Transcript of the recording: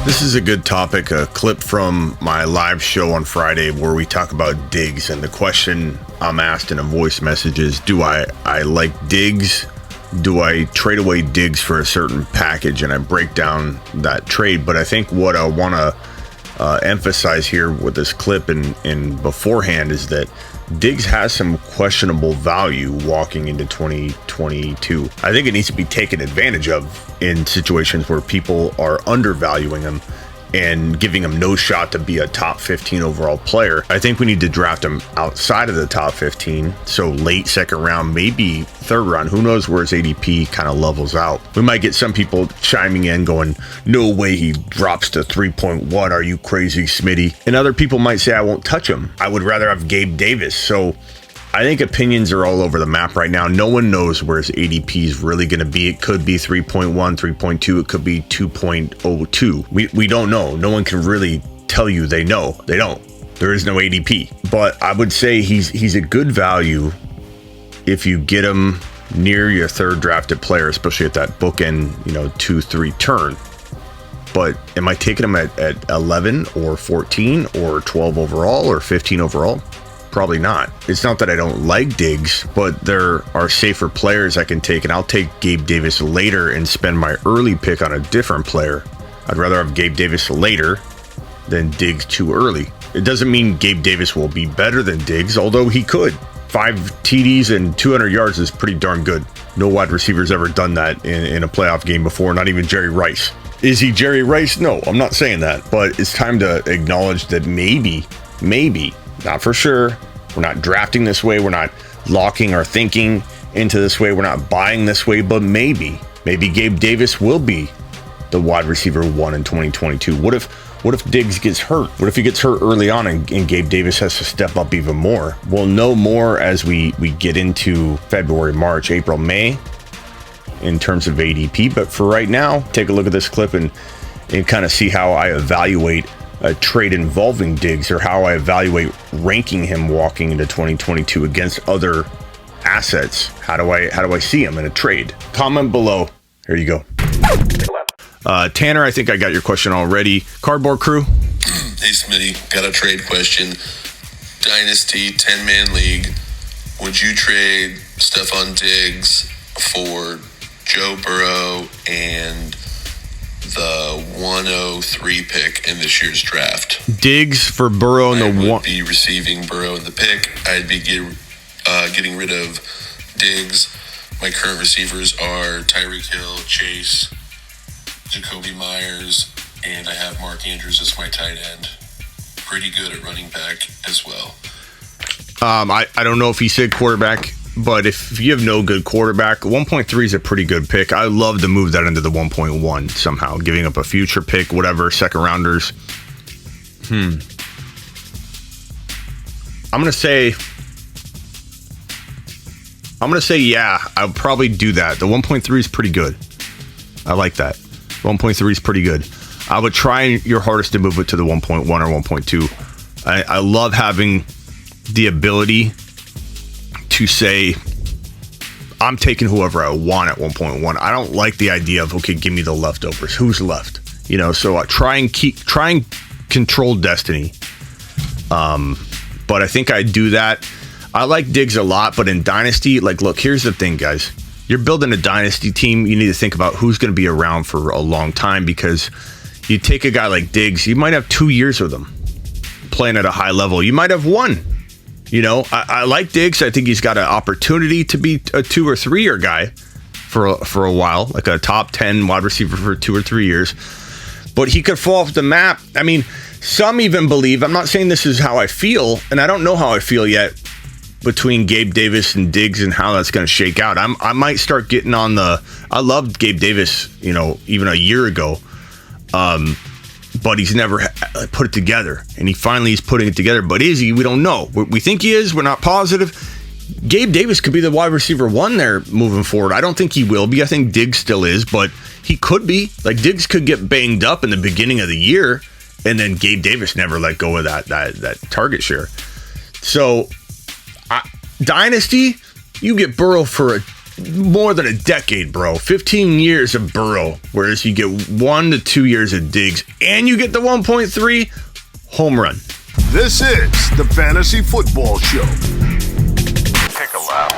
This is a good topic, a clip from my live show on Friday where we talk about Diggs, and the question I'm asked in a voice message is, do I like Diggs? Do I trade away Diggs for a certain package? And I break down that trade, but I think what I want to emphasize here with this clip and beforehand is that Diggs has some questionable value walking into 2022. I think it needs to be taken advantage of in situations where people are undervaluing him and giving him no shot to be a top 15 overall player. I think we need to draft him outside of the top 15. So late second round, maybe third round. Who knows where his ADP kind of levels out. We might get some people chiming in going, no way he drops to 3.1. Are you crazy, Smitty? And other people might say, I won't touch him. I would rather have Gabe Davis. So I think opinions are all over the map right now. No one knows where his ADP is really going to be. It could be 3.1, 3.2. It could be 2.02. We don't know. No one can really tell you they know. They don't. There is no ADP. But I would say he's a good value if you get him near your third drafted player, especially at that bookend, 2-3 turn. But am I taking him at 11 or 14 or 12 overall or 15 overall? Probably not. It's not that I don't like Diggs, but there are safer players I can take, and I'll take Gabe Davis later and spend my early pick on a different player. I'd rather have Gabe Davis later than Diggs too early. It doesn't mean Gabe Davis will be better than Diggs, although he could. 5 TDs and 200 yards is pretty darn good. No wide receiver's ever done that in a playoff game before, not even Jerry Rice. Is he Jerry Rice? No, I'm not saying that, but it's time to acknowledge that maybe, not for sure. We're not drafting this way. We're not locking our thinking into this way. We're not buying this way, but maybe Gabe Davis will be the wide receiver 1 in 2022. What if Diggs gets hurt? What if he gets hurt early on and Gabe Davis has to step up even more? We'll know more as we get into February, March, April, May in terms of ADP. But for right now, take a look at this clip and kind of see how I evaluate a trade involving Diggs, or how I evaluate ranking him walking into 2022 against other assets. How do I see him in a trade? Comment below. Here you go. Tanner, I think I got your question already. Cardboard Crew. Hey Smitty, got a trade question. Dynasty 10-man league. Would you trade Stefon Diggs for Joe Burrow and the 103 pick in this year's draft? Diggs for Burrow and I would be receiving Burrow in the pick. I'd be getting rid of Diggs. My current receivers are Tyreek Hill, Chase, Jacoby Myers, and I have Mark Andrews as my tight end. Pretty good at running back as well. I don't know if he said quarterback, but if you have no good quarterback, 1.3 is a pretty good pick. I love to move that into the 1.1 somehow, giving up a future pick, whatever, second rounders. I'm going to say, yeah, I'll probably do that. The 1.3 is pretty good. I like that. 1.3 is pretty good. I would try your hardest to move it to the 1.1 or 1.2. I love having the ability to say, I'm taking whoever I want at 1.1. I don't like the idea of, okay, give me the leftovers. Who's left? So I try and control destiny. But I think I do that. I like Diggs a lot, but in Dynasty, look, here's the thing, guys. You're building a Dynasty team. You need to think about who's going to be around for a long time, because you take a guy like Diggs, you might have 2 years with him playing at a high level. You might have 1. I like Diggs. I think he's got an opportunity to be a 2 or 3 year guy for a while, like a top 10 wide receiver for 2 or 3 years. But he could fall off the map. I mean, some even believe, I'm not saying this is how I feel, and I don't know how I feel yet between Gabe Davis and Diggs and how that's going to shake out. I might start getting on I loved Gabe Davis, even a year ago. But he's never put it together, and he finally is putting it together. But is he? We don't know. We think he is. We're not positive. Gabe Davis could be the wide receiver 1 there moving forward. I don't think he will be. I think Diggs still is, but he could be. Diggs could get banged up in the beginning of the year, and then Gabe Davis never let go of that target share. So, Dynasty, you get Burrow for more than a decade, bro. 15 years of Burrow, whereas you get 1 to 2 years of Diggs, and you get the 1.3 home run. This is the Fantasy Football Show. Pick a lap.